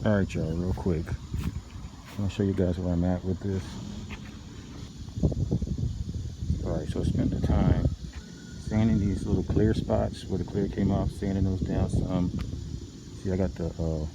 Alright y'all, real quick, I'll show you guys where I'm at with this. Alright, so I spent the time sanding these little clear spots where the clear came off, sanding those down some. See, I got the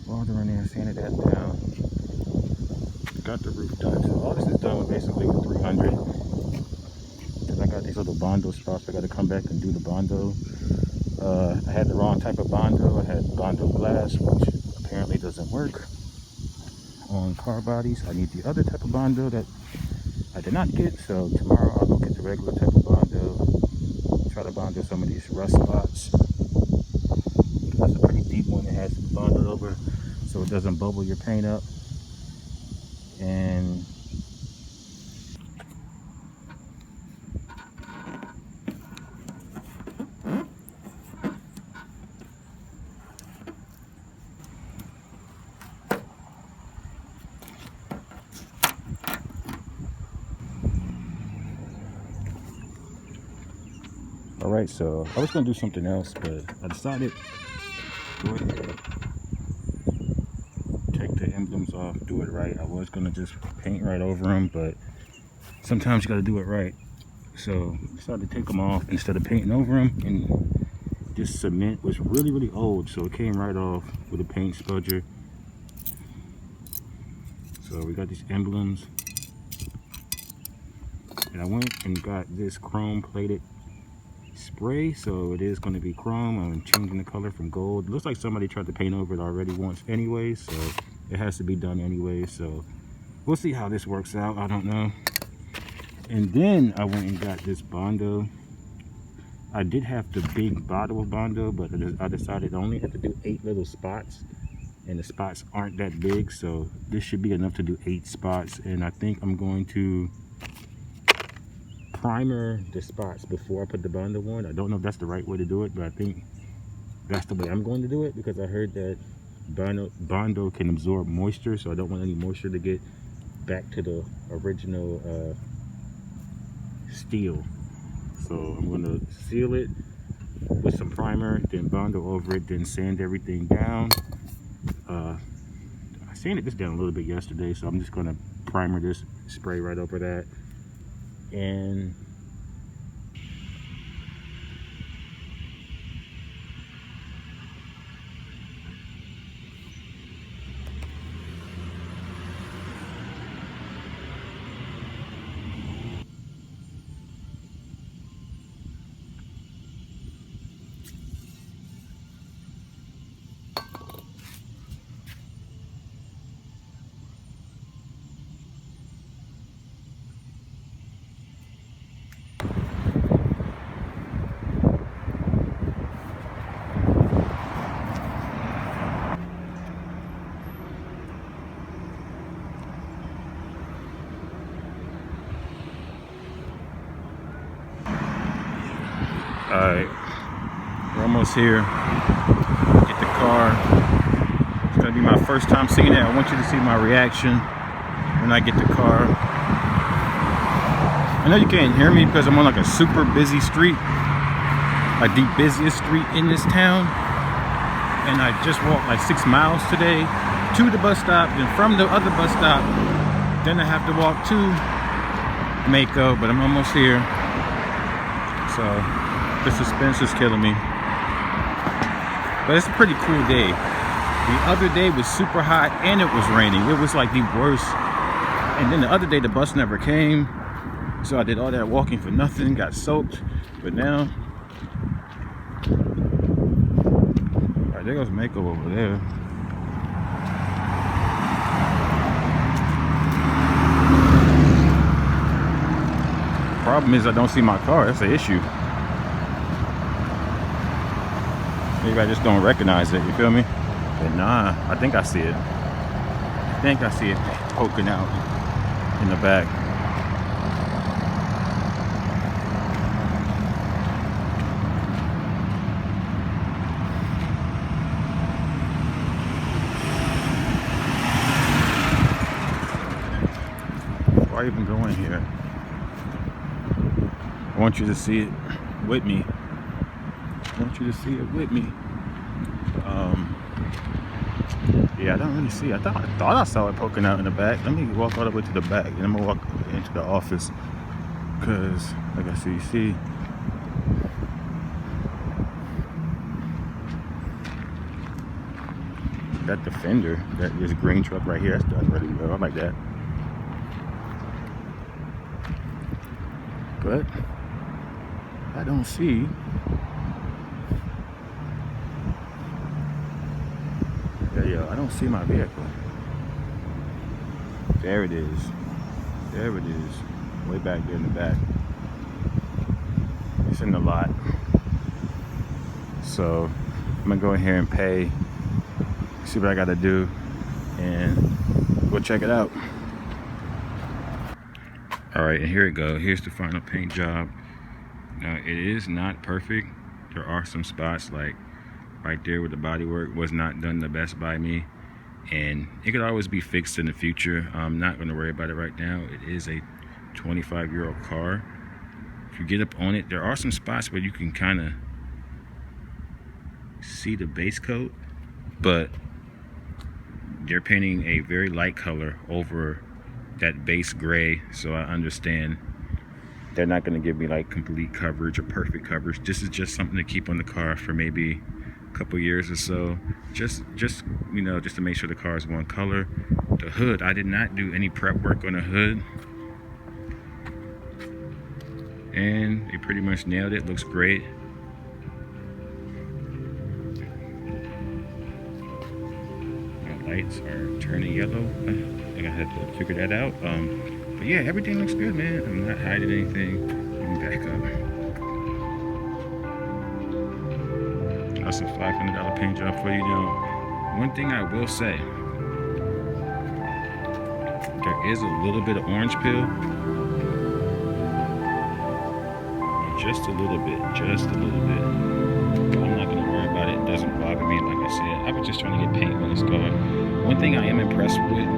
welder in there, sanded that down. Got the roof done. So all this is done with basically with 300. Because I got these little Bondo spots, I got to come back and do the Bondo. I had the wrong type of Bondo. I had Bondo glass, which apparently doesn't work on car bodies. I need the other type of Bondo that I did not get, so tomorrow I'll go get the regular type of Bondo, try to Bondo some of these rust spots. That's a pretty deep one that has bonded over so it doesn't bubble your paint up. And alright, so I was going to do something else, but I decided to go ahead, take the emblems off, do it right. I was going to just paint right over them, but sometimes you got to do it right. So I decided to take them off instead of painting over them. And this cement was really old, so it came right off with a paint spudger. So we got these emblems. And I went and got this chrome plated spray, so it is going to be chrome. I'm changing the color from gold. It looks like somebody tried to paint over it already once anyway, so it has to be done anyway. So we'll see how this works out. I don't know. And then I went and got this Bondo. I did have the big bottle of Bondo, but I decided I only have to do 8 little spots, and the spots aren't that big, so this should be enough to do 8 spots. And I think I'm going to primer the spots before I put the Bondo on. I don't know if that's the right way to do it, but I think that's the way I'm going to do it, because I heard that Bondo can absorb moisture, so I don't want any moisture to get back to the original steel. So I'm going to seal it with some primer, then Bondo over it, then sand everything down. I sanded this down a little bit yesterday, so I'm just going to primer this, spray right over that. And alright, we're almost here. Get the car. It's gonna be my first time seeing it. I want you to see my reaction when I get the car. I know you can't hear me because I'm on like a super busy street, like the busiest street in this town. And I just walked like 6 miles today to the bus stop, then from the other bus stop, then I have to walk to MAACO, but I'm almost here. So the suspense is killing me, but it's a pretty cool day. The other day was super hot and it was raining. It was like the worst. And then the other day the bus never came, so I did all that walking for nothing, got soaked. But now, all right, there goes MAACO over there. Problem is I don't see my car. That's the issue. Maybe I just don't recognize it, you feel me? But nah, I think I see it. I think I see it poking out in the back. Why even go in here? I want you to see it with me. I want you to see it with me. Yeah, I don't really see. I thought I saw it poking out in the back. Let me walk all the way to the back, and I'm gonna walk into the office. Cause like I see, that Defender, this green truck right here, that's really well. I like that. But I don't see. Yeah, I don't see my vehicle. There it is. There it is. Way back there in the back. It's in the lot. So I'm gonna go in here and pay, see what I gotta do, and we'll check it out. All right, and here it goes. Here's the final paint job. Now, it is not perfect. There are some spots like right there where the bodywork was not done the best by me, and it could always be fixed in the future. I'm not going to worry about it right now. It is a 25-year-old car. If you get up on it, there are some spots where you can kind of see the base coat, but they're painting a very light color over that base gray, so I understand they're not going to give me like complete coverage or perfect coverage. This is just something to keep on the car for maybe a couple years or so, just you know, just to make sure the car is one color. The hood, I did not do any prep work on the hood, and they pretty much nailed it. Looks great. My lights are turning yellow. I have to figure that out. But yeah, everything looks good, man. I'm not hiding anything. Let me back up. That's a $500 paint job for you. Now, one thing I will say, there is a little bit of orange peel. Just a little bit, just a little bit. But I'm not gonna worry about it. It doesn't bother me. Like I said, I was just trying to get paint on this car. One thing I am impressed with,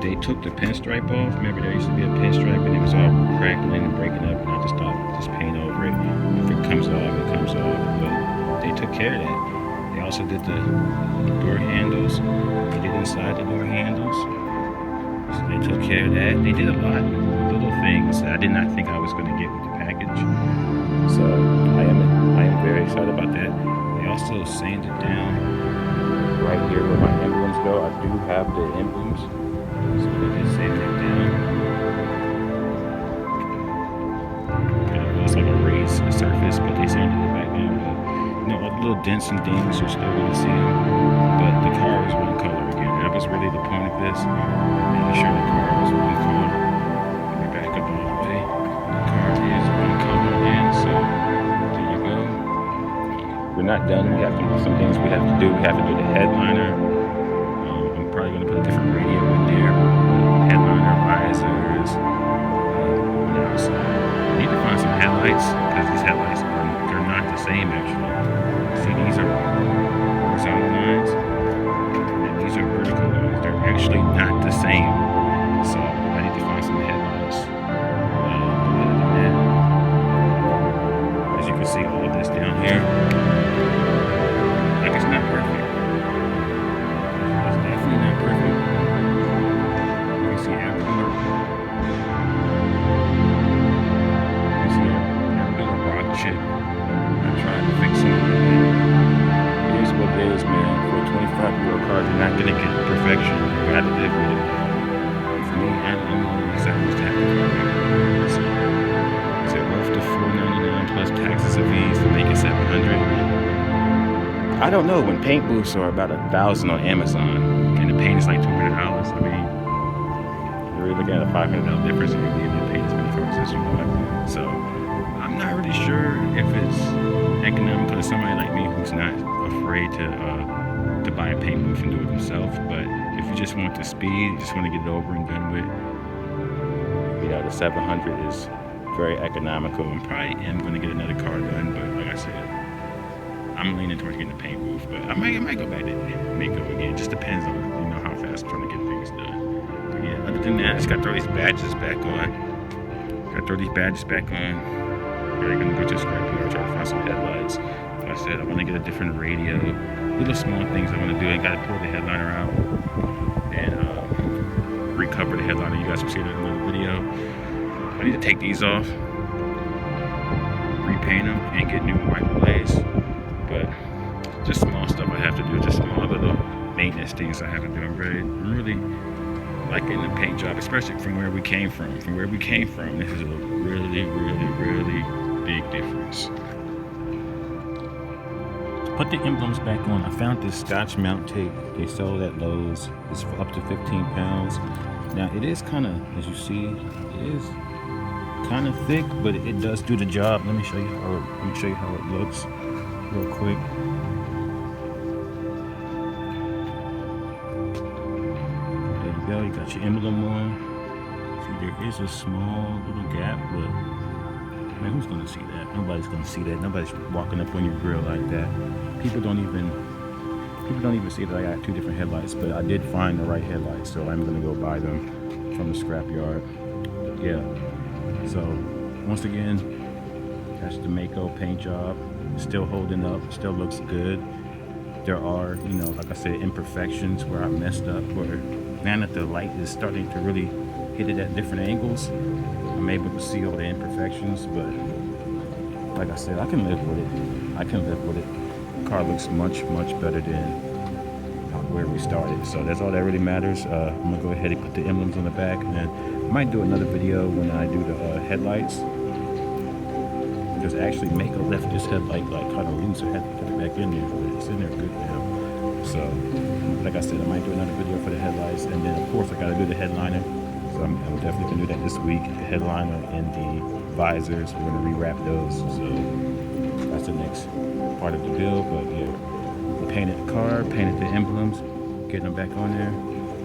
they took the pinstripe off. Remember, there used to be a pinstripe and it was all crackling and breaking up, and I just thought, just paint over it. If it comes off, it comes off. But they took care of that. They also did the door handles. They did inside the door handles. So they took care of that. They did a lot of little things that I did not think I was going to get with the package. So I am very excited about that. They also sanded down right here where my emblems go. I do have the emblems. So they just sand that down. Kind of looks like a raised surface, but they sanded it back down. But you know, all the little dents and things, you're still going to see them. But the car is one color again. That was really the point of this. Making sure the car was one color. Let me back up all the way. The car is one color again. So there you go. We're not done. We have to do some things we have to do. We have to do the headliner. I'm probably going to put a different radio in there. Headliner, visors. What else? I need to find some headlights, because these headlights they're not the same actually. See, these are horizontal lines, and these are vertical lines. They're actually not the same. So I need to find some headlights. Other than that, as you can see, all of this down here, like, it's not perfect. It's definitely not perfect. You can see everywhere. You can see every little rock chip. I tried to fix it. It is what it is, man. For a 25-year-old car, you're not gonna get perfection. You gotta live with it. And for me, I'm only excited to have the car back. So, is it worth the $499 plus taxes and fees to make it $700? I don't know. When paint booths are about $1,000 on Amazon, and the paint is like $200, I mean, you're really looking at a $500 difference if you need to paint as many cars as you want. So I'm not really sure if it's economical to somebody like me who's not afraid to buy a paint booth and do it himself. But if you just want the speed, you just want to get it over and done with, you know, the 700 is very economical. And probably am going to get another car done, but like I said, I'm leaning towards getting a paint booth. But I might go back to MAACO again. It just depends on, you know, how fast I'm trying to get things done. But yeah, other than that, I just got to throw these badges back on. They're gonna go to scrapyard, try to find some headlights. Like I said, I want to get a different radio. little small things I want to do. I got to pull the headliner out and recover the headliner. You guys will see that in another video. I need to take these off, repaint them, and get new white glaze. But just small stuff I have to do, just small little maintenance things I have to do. I'm really liking the paint job, especially from where we came from. From where we came from, this is a really big difference. Put the emblems back on. I found this Scotch mount tape. They sold at Lowe's. It's for up to 15 pounds. Now it is kind of, as you see, it is kind of thick, but it does do the job. Let me show you how it looks real quick. There you go. You got your emblem on. See, there is a small little gap, but man, who's gonna see that? Nobody's gonna see that. Nobody's walking up on your grill like that. People don't even see that I got two different headlights, but I did find the right headlights, so I'm gonna go buy them from the scrapyard. Yeah. So once again, that's the MAACO paint job. It's still holding up. Still looks good. There are, like I said, imperfections where I messed up. Where now that the light is starting to really hit it at different angles, I'm able to see all the imperfections. But like I said, I can live with it. The car looks much better than where we started. So that's all that really matters. I'm gonna go ahead and put the emblems on the back, and then I might do another video when I do the headlights. Because actually MAACO left this headlight like kind of loose. I had to put it back in there, but it's in there good now. So like I said, I might do another video for the headlights, and then of course I gotta do the headliner. So I'm definitely gonna do that this week. The headliner and the visors, we're gonna rewrap those. So that's the next part of the build. But yeah, painted the car, painted the emblems, getting them back on there.